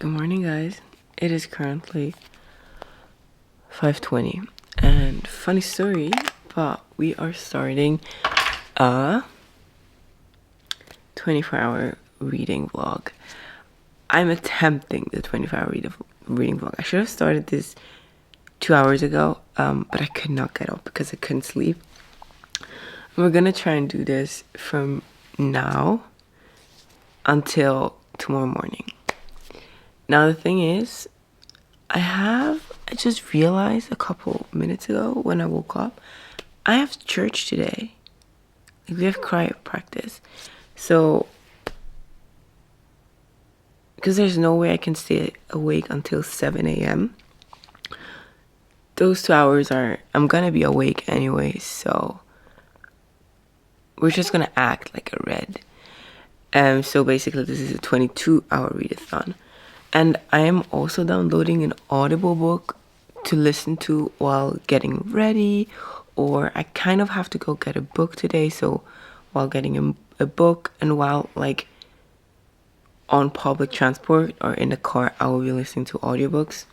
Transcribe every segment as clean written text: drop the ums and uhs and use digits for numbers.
Good morning, guys. It is currently 5:20, and funny story, but we are starting a 24-hour reading vlog. I'm attempting the 24-hour reading vlog. I should have started this 2 hours ago, but I could not get up because I couldn't sleep. We're gonna try and do this from now until tomorrow morning. Now the thing is, I just realized a couple minutes ago when I woke up, I have church today. We have choir practice. So, because there's no way I can stay awake until 7 a.m. Those 2 hours I'm gonna be awake anyway, so we're just gonna act like a red. So basically this is a 22-hour readathon. And I am also downloading an Audible book to listen to while getting ready, or I kind of have to go get a book today, so while getting a book and while like on public transport or in the car, I will be listening to audiobooks,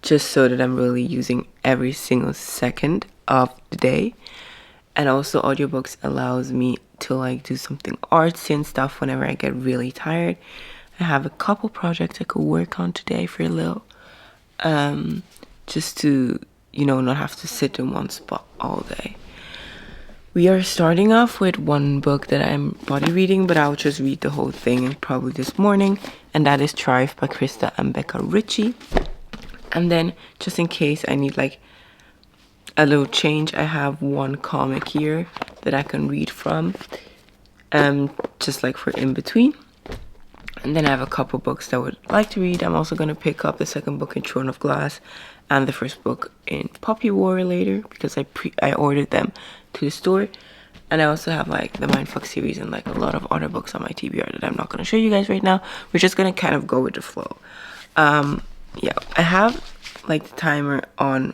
just so that I'm really using every single second of the day. And also audiobooks allows me to like do something artsy and stuff whenever I get really tired. I have a couple projects I could work on today for a little, just to, not have to sit in one spot all day. We are starting off with one book that I'm body reading, but I'll just read the whole thing probably this morning, and that is Thrive by Krista and Becca Ritchie. And then, just in case I need like a little change, I have one comic here that I can read from, just like for in between. And then I have a couple books that I would like to read. I'm also going to pick up the second book in Throne of Glass and the first book in Poppy War later, because I ordered them to the store. And I also have like the Mindfuck series and like a lot of other books on my TBR that I'm not going to show you guys right now. We're just going to kind of go with the flow. Yeah, I have like the timer on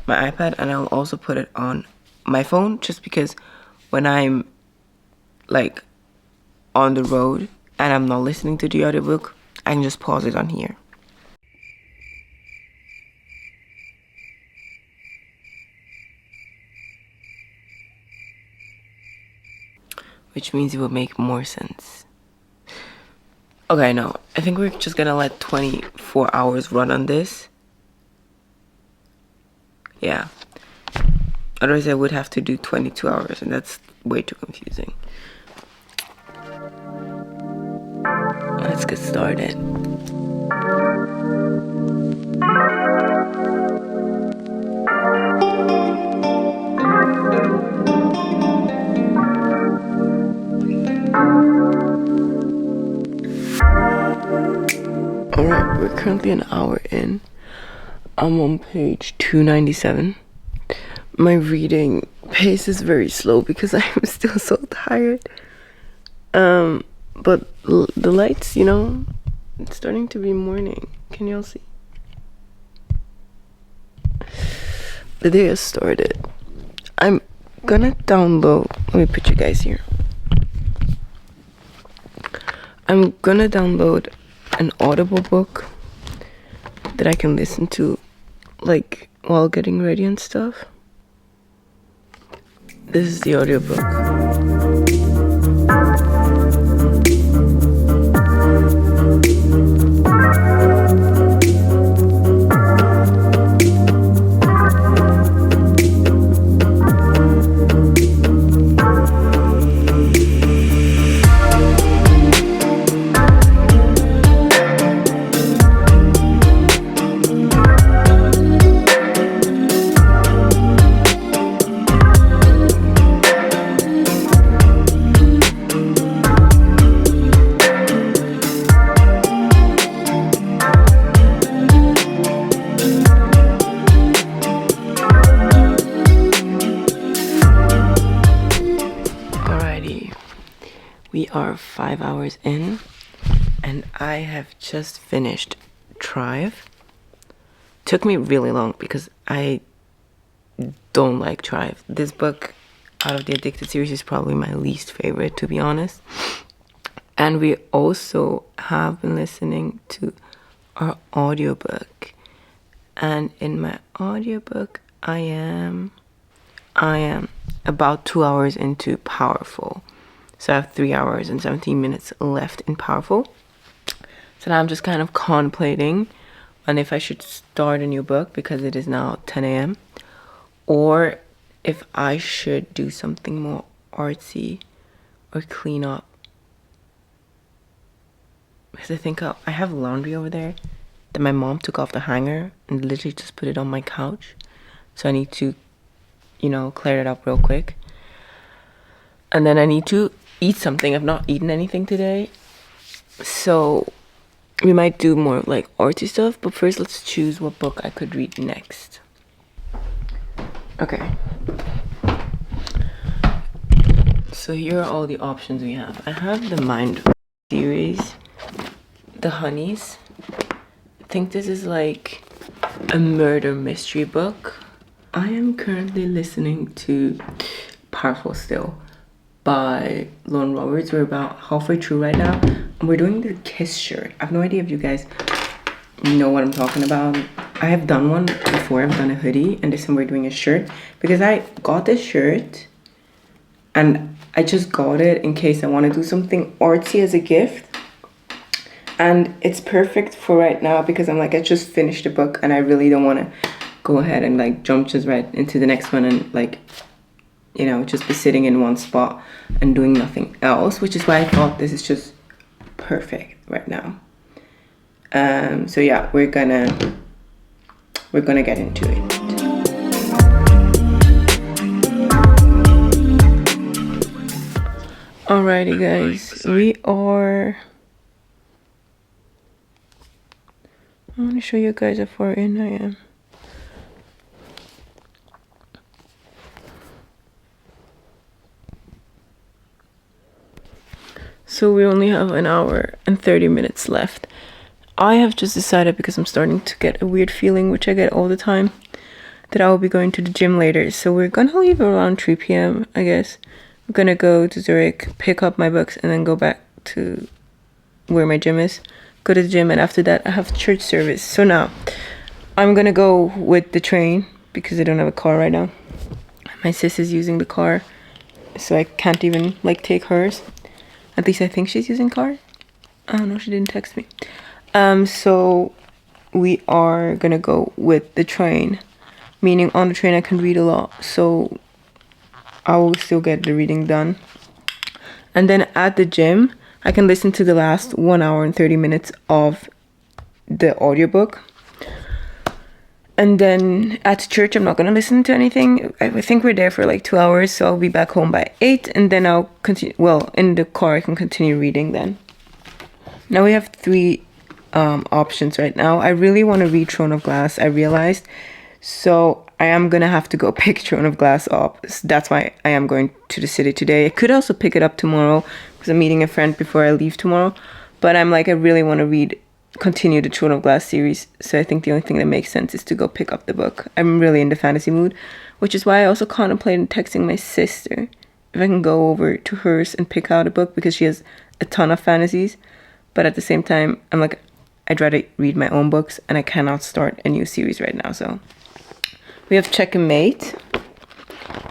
my iPad, and I'll also put it on my phone, just because when I'm like on the road and I'm not listening to the audiobook, I can just pause it on here. Which means it will make more sense. Okay, no, I think we're just gonna let 24 hours run on this. Yeah. Otherwise I would have to do 22 hours, and that's way too confusing. Let's get started. Alright, we're currently an hour in. I'm on page 297. My reading pace is very slow because I'm still so tired. But the lights, it's starting to be morning. Can y'all see? The day has started. I'm gonna download, let me put you guys here. I'm gonna download an Audible book that I can listen to like while getting ready and stuff. This is the audiobook. We are 5 hours in, and I have just finished Thrive. Took me really long because I don't like Thrive. This book out of the Addicted series is probably my least favorite, to be honest. And we also have been listening to our audiobook. And in my audiobook, I am about 2 hours into Powerful. So I have 3 hours and 17 minutes left in Powerful. So now I'm just kind of contemplating on if I should start a new book because it is now 10 a.m. or if I should do something more artsy or clean up. Because I think I have laundry over there that my mom took off the hanger and literally just put it on my couch. So I need to, clear it up real quick. And then I need to eat something. I've not eaten anything today. So we might do more of like artsy stuff. But first, let's choose what book I could read next. Okay. So here are all the options we have. I have the Mind series, The Honeys. I think this is like a murder mystery book. I am currently listening to Powerful Still by Lauren Roberts. We're about halfway through right now. And we're doing the Kiss shirt. I have no idea if you guys know what I'm talking about. I have done one before. I've done a hoodie. And this time we're doing a shirt. Because I got this shirt. And I just got it in case I want to do something artsy as a gift. And it's perfect for right now. Because I'm like, I just finished the book. And I really don't want to go ahead and like jump just right into the next one. And like, just be sitting in one spot and doing nothing else, which is why I thought this is just perfect right now. So yeah, we're gonna get into it. Alrighty guys, I want to show you guys how far in I am. So we only have an hour and 30 minutes left. I have just decided, because I'm starting to get a weird feeling, which I get all the time, that I will be going to the gym later. So we're gonna leave around 3 p.m. I guess. I'm gonna go to Zurich, pick up my books, and then go back to where my gym is. Go to the gym, and after that I have church service. So now I'm gonna go with the train because I don't have a car right now. My sis is using the car, so I can't even like take hers. At least I think she's using car. I don't know, she didn't text me. So we are gonna go with the train, meaning on the train I can read a lot, so I will still get the reading done. And then at the gym I can listen to the last 1 hour and 30 minutes of the audiobook. And then at church I'm not gonna listen to anything. I think we're there for like 2 hours, so I'll be back home by 8, and then I'll continue, in the car I can continue reading then. Now we have 3 options right now. I really want to read Throne of Glass, I realized. So I am gonna have to go pick Throne of Glass up. That's why I am going to the city today. I could also pick it up tomorrow because I'm meeting a friend before I leave tomorrow. But I'm like, I really want to continue the Throne of Glass series. So I think the only thing that makes sense is to go pick up the book. I'm really in the fantasy mood, which is why I also contemplated texting my sister if I can go over to hers and pick out a book, because she has a ton of fantasies. But at the same time, I'm like, I'd rather read my own books, and I cannot start a new series right now. So we have Checkmate,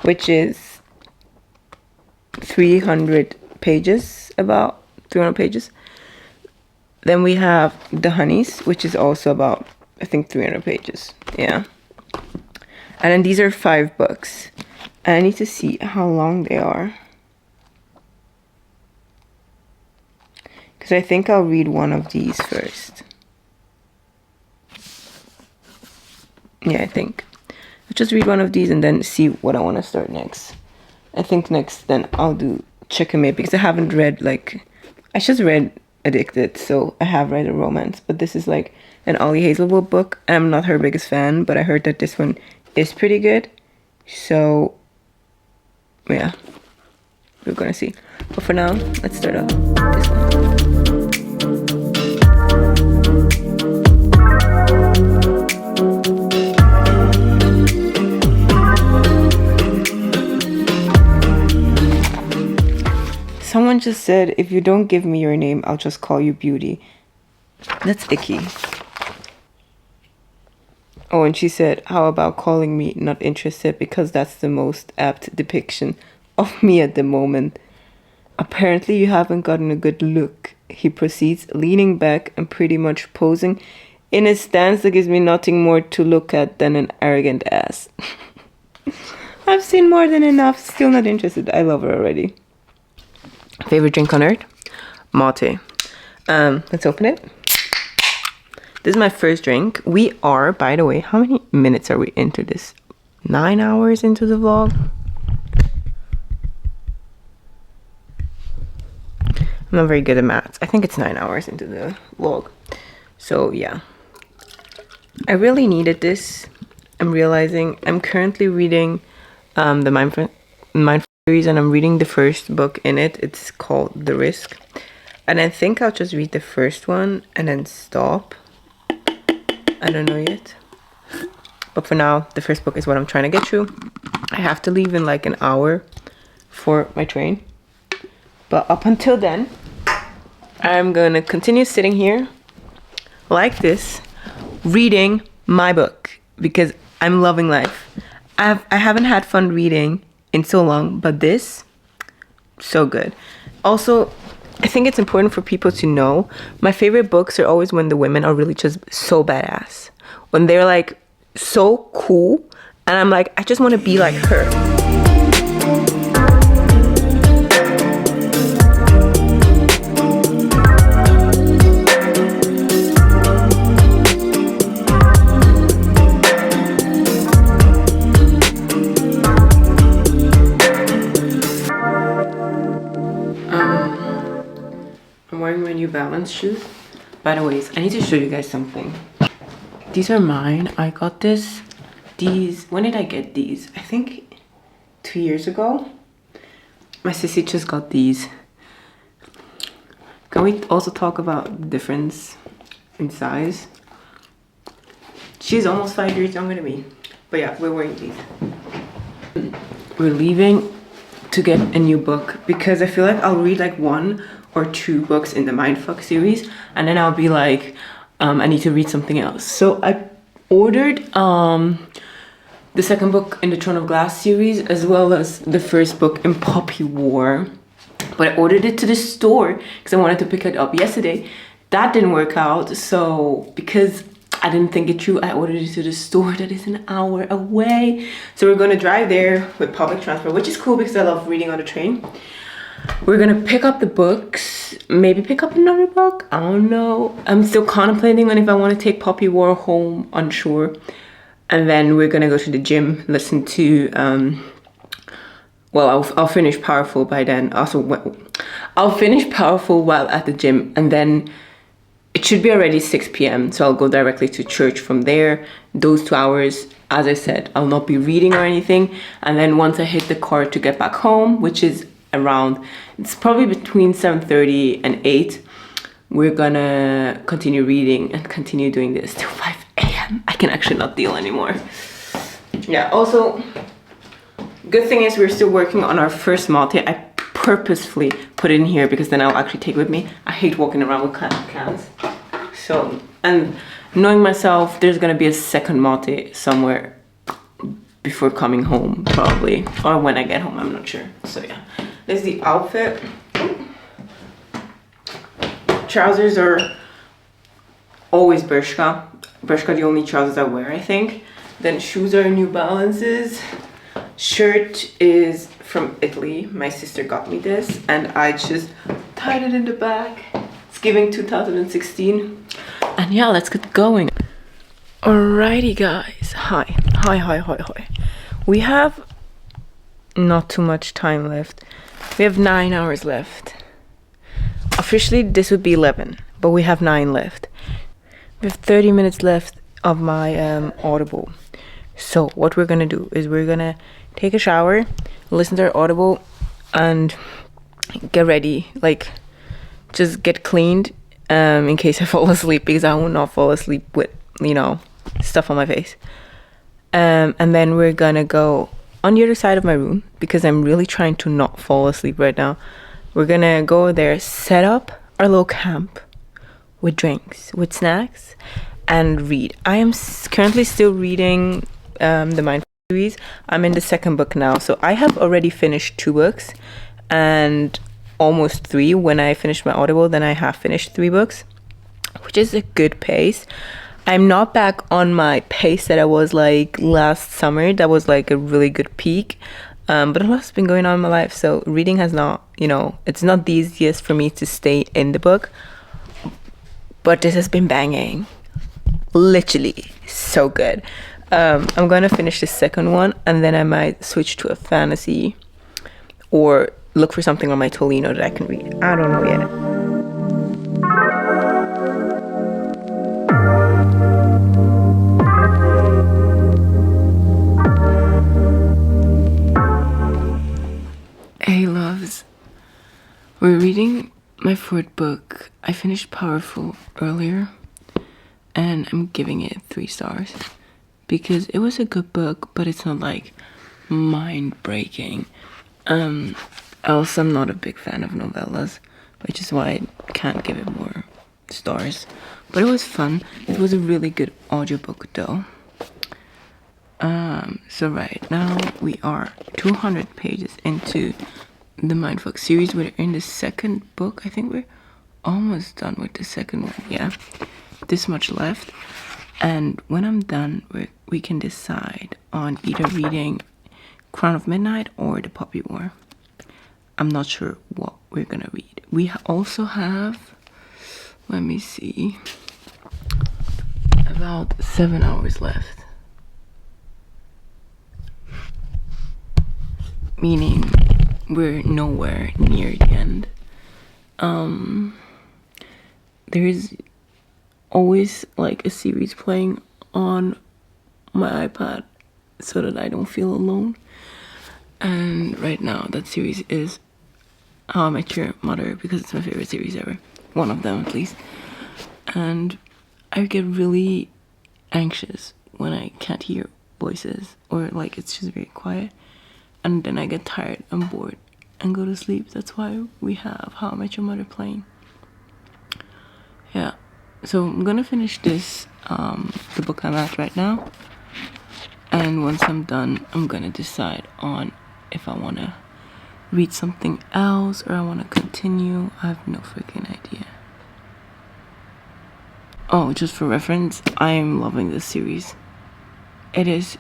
which is 300 pages, about 300 pages. Then we have The Honeys, which is also about, I think, 300 pages. Yeah. And then these are 5 books. And I need to see how long they are. Because I think I'll read one of these first. Yeah, I think. I'll just read one of these and then see what I want to start next. I think next then I'll do Checkmate, because I haven't read, I just read Addicted, so I have read a romance. But this is like an Ollie Hazelwood book. And I'm not her biggest fan, but I heard that this one is pretty good. So, yeah. We're gonna see. But for now, let's start off this one. Someone just said, if you don't give me your name, I'll just call you Beauty. That's icky. Oh, and she said, how about calling me not interested, because that's the most apt depiction of me at the moment. Apparently you haven't gotten a good look, he proceeds, leaning back and pretty much posing in a stance that gives me nothing more to look at than an arrogant ass. I've seen more than enough, still not interested. I love her already. Favorite drink on earth? Mate. Let's open it. This is my first drink. We are, by the way, how many minutes are we into this? 9 hours into the vlog? I'm not very good at maths. I think it's 9 hours into the vlog. So yeah. I really needed this. I'm realizing I'm currently reading the Mindful series, and I'm reading the first book in it. It's called The Risk. And I think I'll just read the first one and then stop. I don't know yet. But for now, the first book is what I'm trying to get through. I have to leave in like an hour for my train. But up until then, I'm gonna continue sitting here like this, reading my book, because I'm loving life. I haven't had fun reading in so long, but this, so good. Also, I think it's important for people to know, my favorite books are always when the women are really just so badass. When they're like so cool, and I'm like, I just want to be like her. I'm wearing my New Balance shoes. By the way, I need to show you guys something. These are mine. I got these, when did I get these? I think 2 years ago. My sissy just got these. Can we also talk about the difference in size? She's almost 5 years younger than me. But yeah, we're wearing these. We're leaving to get a new book because I feel like I'll read like 1 or 2 books in the Mindfuck series, and then I'll be like, I need to read something else. So I ordered the second book in the Throne of Glass series, as well as the first book in Poppy War. But I ordered it to the store because I wanted to pick it up yesterday. That didn't work out, so because I didn't think it through, I ordered it to the store that is an hour away. So we're gonna drive there with public transport, which is cool because I love reading on the train. We're gonna pick up the books, maybe pick up another book, I don't know. I'm still contemplating on if I want to take Poppy War home, unsure. And then we're gonna go to the gym, listen to, well, I'll finish Powerful by then. Also, I'll finish Powerful while at the gym, and then it should be already 6 p.m. So I'll go directly to church from there. Those 2 hours, as I said, I'll not be reading or anything. And then once I hit the car to get back home, which is around, it's probably between 7:30 and 8, we're gonna continue reading and continue doing this till 5 a.m. I can actually not deal anymore. Yeah, also, good thing is we're still working on our first mate. I purposefully put it in here because then I'll actually take it with me. I hate walking around with cans. So, and knowing myself, there's gonna be a second mate somewhere before coming home, probably, or when I get home, I'm not sure. So yeah, this is the outfit. Trousers are always Bershka. Bershka, the only trousers I wear, I think. Then shoes are New Balances. Shirt is from Italy. My sister got me this and I just tied it in the back. It's giving 2016. And yeah, let's get going. Alrighty guys, hi. We have not too much time left. We have 9 hours left. Officially this would be 11, but we have 9 left. We have 30 minutes left of my Audible. So what we're gonna do is we're gonna take a shower, listen to our Audible, and get ready, like just get cleaned in case I fall asleep, because I will not fall asleep with, you know, stuff on my face. And then we're gonna go on the other side of my room because I'm really trying to not fall asleep right now. We're gonna go there, set up our little camp with drinks, with snacks, and read. I am currently still reading the Mindful series. I'm in the second book now, so I have already finished 2 books and almost 3. When I finished my Audible, then I have finished 3 books, which is a good pace. I'm not back on my pace that I was like last summer. That was like a really good peak. But a lot's been going on in my life, so reading has not, it's not the easiest for me to stay in the book. But this has been banging. Literally so good. I'm gonna finish the second one, and then I might switch to a fantasy or look for something on my Tolino that I can read. I don't know yet. Hey loves, we're reading my 4th book. I finished Powerful earlier, and I'm giving it 3 stars because it was a good book, but it's not like mind-breaking. Else I'm not a big fan of novellas, which is why I can't give it more stars. But it was fun. It was a really good audiobook though. So right now we are 200 pages into the Mindfuck series. We're in the 2nd book. I think we're almost done with the 2nd one. Yeah, this much left. And when I'm done, we can decide on either reading Crown of Midnight or The Poppy War. I'm not sure what we're gonna read. We also have, let me see, about 7 hours left. Meaning we're nowhere near the end. There is always like a series playing on my iPad so that I don't feel alone. And right now that series is How I Met Your Mother, because it's my favorite series ever. One of them at least. And I get really anxious when I can't hear voices or like it's just very quiet. And then I get tired and bored and go to sleep. That's why we have How I Met Your Mother playing. Yeah. So I'm gonna finish this, the book I'm at right now. And once I'm done, I'm gonna decide on if I wanna read something else or I wanna continue. I have no freaking idea. Oh, just for reference, I'm loving this series. It is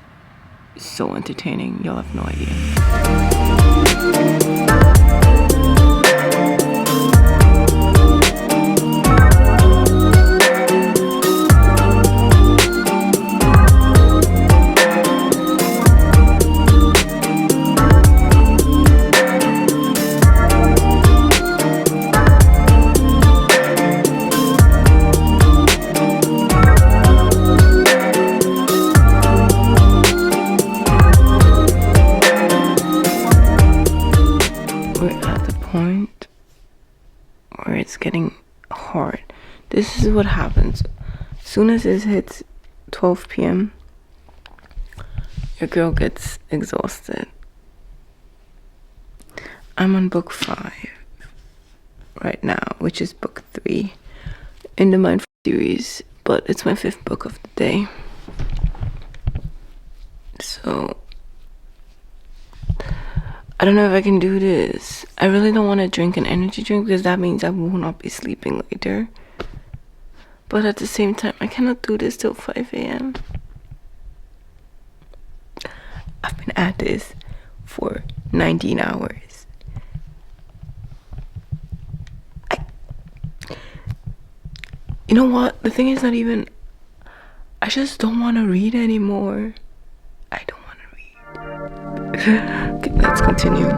so entertaining, you'll have no idea. Point where it's getting hard. This is what happens. As soon as it hits 12 p.m., your girl gets exhausted. I'm on book 5 right now, which is book 3 in the Mindful series, but it's my 5th book of the day. So I don't know if I can do this. I really don't want to drink an energy drink because that means I will not be sleeping later. But at the same time, I cannot do this till 5 a.m. I've been at this for 19 hours. You know what? The thing is not even, I just don't want to read anymore. I don't want to read. Okay, let's continue.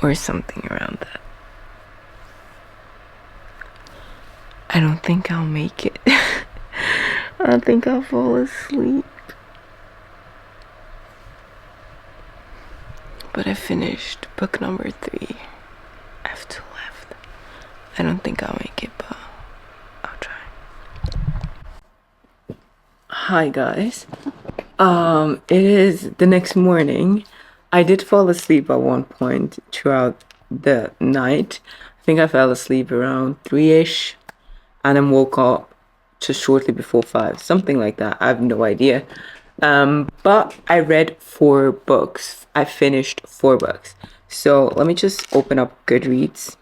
or something around that. I don't think I'll make it. I don't think I'll fall asleep. But I finished book number 3. I have 2 left. I don't think I'll make it, but I'll try. Hi guys. It is the next morning. I did fall asleep at one point throughout the night. I think I fell asleep around 3ish and then woke up just shortly before 5, something like that. I have no idea. But I read 4 books. I finished 4 books. So let me just open up Goodreads.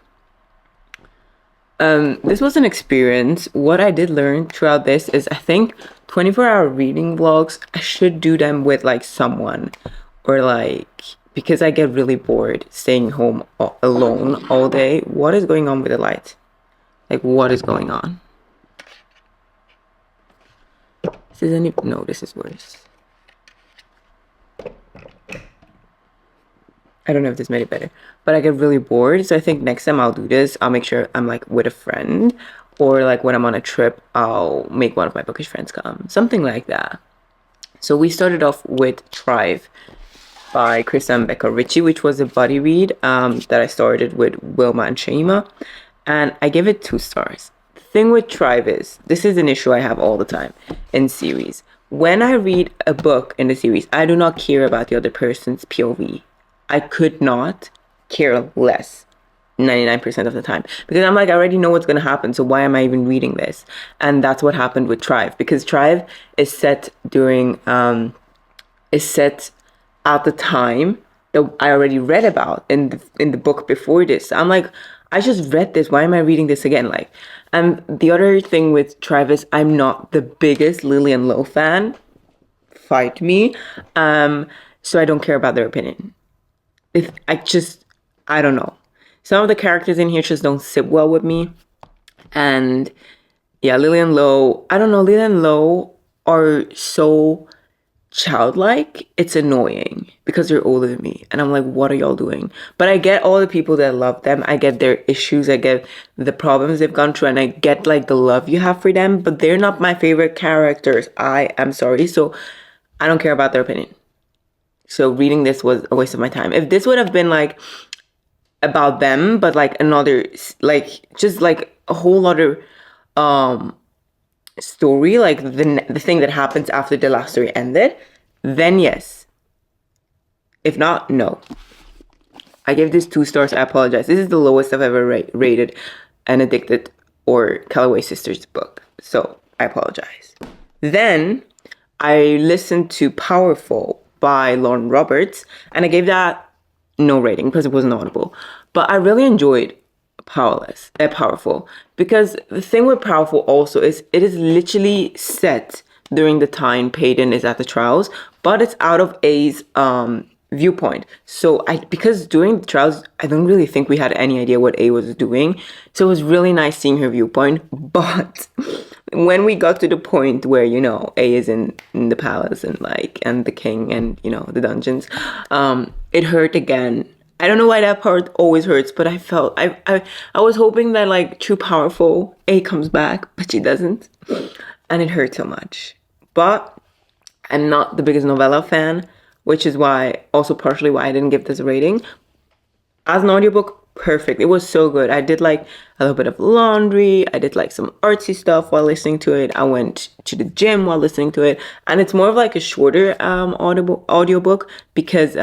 This was an experience. What I did learn throughout this is I think 24-hour reading vlogs, I should do them with like someone, or like, because I get really bored staying home alone all day. What is going on with the light? Like, what is going on? No, this is worse. I don't know if this made it better, but I get really bored. So I think next time I'll do this, I'll make sure I'm like with a friend, or like when I'm on a trip, I'll make one of my bookish friends come, something like that. So we started off with Thrive by Krista and Becca Ritchie, which was a buddy read that I started with Wilma and Shaima, and I give it 2 stars. The thing with Thrive is, this is an issue I have all the time in series. When I read a book in the series, I do not care about the other person's POV. I could not care less 99% of the time, because I'm like, I already know what's going to happen, so why am I even reading this? And that's what happened with Thrive, because Thrive is set during is set at the time that I already read about in the book before this. I'm like, I just read this, why am I reading this again? Like, and the other thing with Thrive is I'm not the biggest Lillian Lowe fan, fight me, so I don't care about their opinion. I don't know. Some of the characters in here just don't sit well with me. And yeah, Lillian Lowe, I don't know, Lillian Lowe are so childlike. It's annoying because they're older than me. And I'm like, what are y'all doing? But I get all the people that love them. I get their issues. I get the problems they've gone through. And I get like the love you have for them. But they're not my favorite characters. I am sorry. So I don't care about their opinion. So reading this was a waste of my time. If this would have been like about them, but like another, like just like a whole other story, like the thing that happens after the last story ended, then yes. If not, no. I gave this 2 stars. I apologize. This is the lowest I've ever rated an Addicted or Calloway Sisters book. So I apologize. Then I listened to Powerful by Lauren Roberts, and I gave that no rating because it wasn't audible. But I really enjoyed Powerful, because the thing with Powerful also is it is literally set during the time Peyton is at the trials, but it's out of A's viewpoint. So because during the trials, I don't really think we had any idea what A was doing. So it was really nice seeing her viewpoint. But when we got to the point where, you know, A is in the palace and the king and, you know, the dungeons, it hurt again. I don't know why that part always hurts, but I felt I was hoping that like through Powerful A comes back, but she doesn't, and it hurt so much. But I'm not the biggest novella fan, which is why also partially why I didn't give this a rating. As an audiobook, perfect. It was so good. I did like a little bit of laundry. I did like some artsy stuff while listening to it. I went to the gym while listening to it, and it's more of like a shorter audiobook because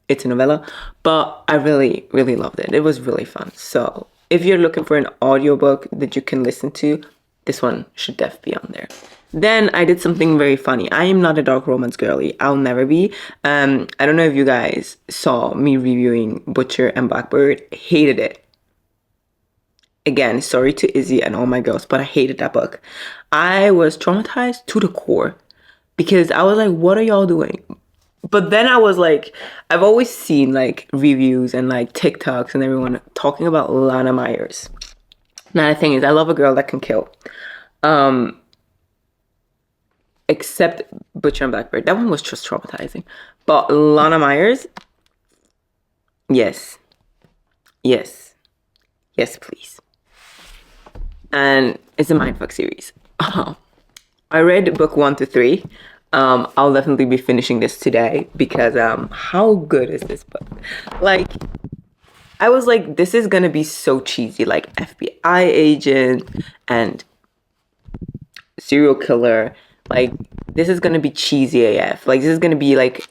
it's a novella, but I really, really loved it. It was really fun. So if you're looking for an audiobook that you can listen to, this one should definitely be on there. Then I did something very funny. I am not a dark romance girly. I'll never be. I don't know if you guys saw me reviewing Butcher and Blackbird. Hated it. Again, sorry to Izzy and all my girls, but I hated that book. I was traumatized to the core because I was like, what are y'all doing? But then I was like, I've always seen like reviews and like TikToks and everyone talking about Lana Myers. Now the thing is, I love a girl that can kill. Except Butcher and Blackbird. That one was just traumatizing. But Lana Myers, yes. Yes. Yes, please. And it's a mindfuck series. I read book 1 to 3. I'll definitely be finishing this today because how good is this book? Like, I was like, this is gonna be so cheesy, like FBI agent and serial killer. Like, this is gonna be cheesy AF. Like, this is gonna be like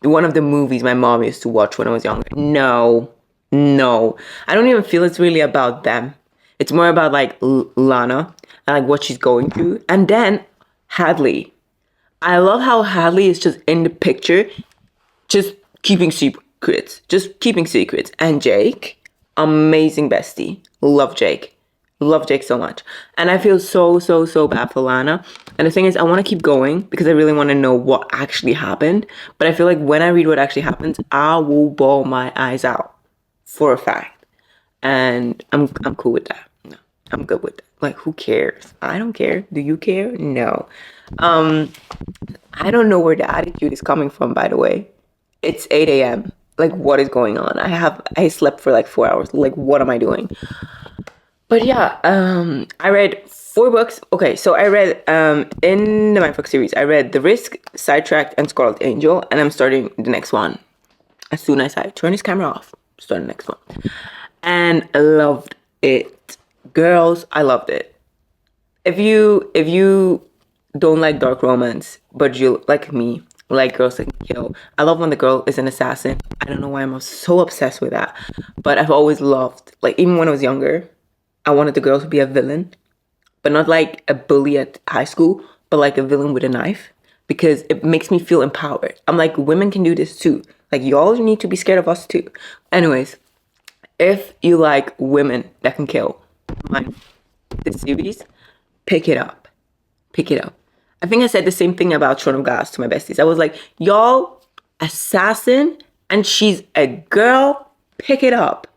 one of the movies my mom used to watch when I was younger. No, no. I don't even feel it's really about them. It's more about like Lana and like what she's going through. And then Hadley. I love how Hadley is just in the picture, just keeping secrets, just keeping secrets. And Jake, amazing bestie. Love Jake. Love Jake so much. And I feel so, so, so bad for Lana. And the thing is, I want to keep going because I really want to know what actually happened. But I feel like when I read what actually happens, I will bawl my eyes out for a fact. And I'm cool with that. No, I'm good with that. Like, who cares? I don't care. Do you care? No. I don't know where the attitude is coming from, by the way. It's 8 a.m. Like, what is going on? I slept for like 4 hours. Like, what am I doing? But yeah, I read 4 books. Okay, so I read in the Mindfuck series, I read The Risk, Sidetracked, and Scarlet Angel, and I'm starting the next one. As soon as I turn this camera off, start the next one. And I loved it. Girls, I loved it. If you don't like dark romance, but you like me, like girls that can kill. I love when the girl is an assassin. I don't know why I'm so obsessed with that. But I've always loved, like even when I was younger, I wanted the girl to be a villain. But not like a bully at high school, but like a villain with a knife. Because it makes me feel empowered. I'm like, women can do this too. Like y'all need to be scared of us too. Anyways, if you like women that can kill, this series, pick it up. Pick it up. I think I said the same thing about Throne of Glass to my besties. I was like, y'all, assassin, and she's a girl, pick it up.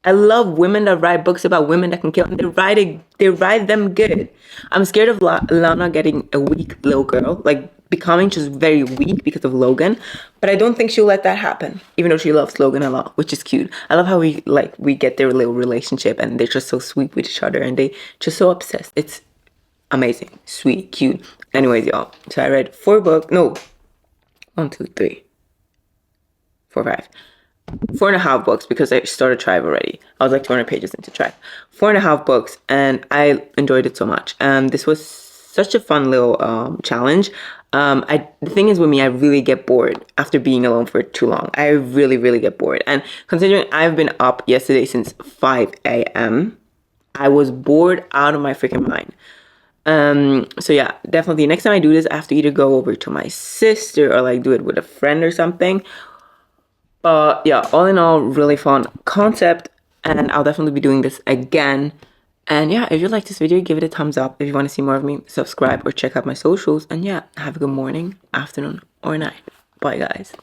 I love women that write books about women that can kill, and they write them good. I'm scared of Lana getting a weak little girl, like becoming just very weak because of Logan. But I don't think she'll let that happen, even though she loves Logan a lot, which is cute. I love how we get their little relationship, and they're just so sweet with each other, and they just so obsessed. It's amazing, sweet, cute. Anyways, y'all. So I read 4 books. No, 1, 2, 3, 4, 5. 4.5 books because I started Tribe already. I was like 200 pages into Tribe. 4.5 books, and I enjoyed it so much. This was such a fun little challenge. The thing is with me, I really get bored after being alone for too long. I really, really get bored. And considering I've been up yesterday since 5 a.m., I was bored out of my freaking mind. So yeah, definitely next time I do this, I have to either go over to my sister or like do it with a friend or something. But yeah, all in all, really fun concept, and I'll definitely be doing this again. And yeah, if you like this video, give it a thumbs up. If you want to see more of me, subscribe or check out my socials. And yeah, have a good morning, afternoon, or night. Bye, guys.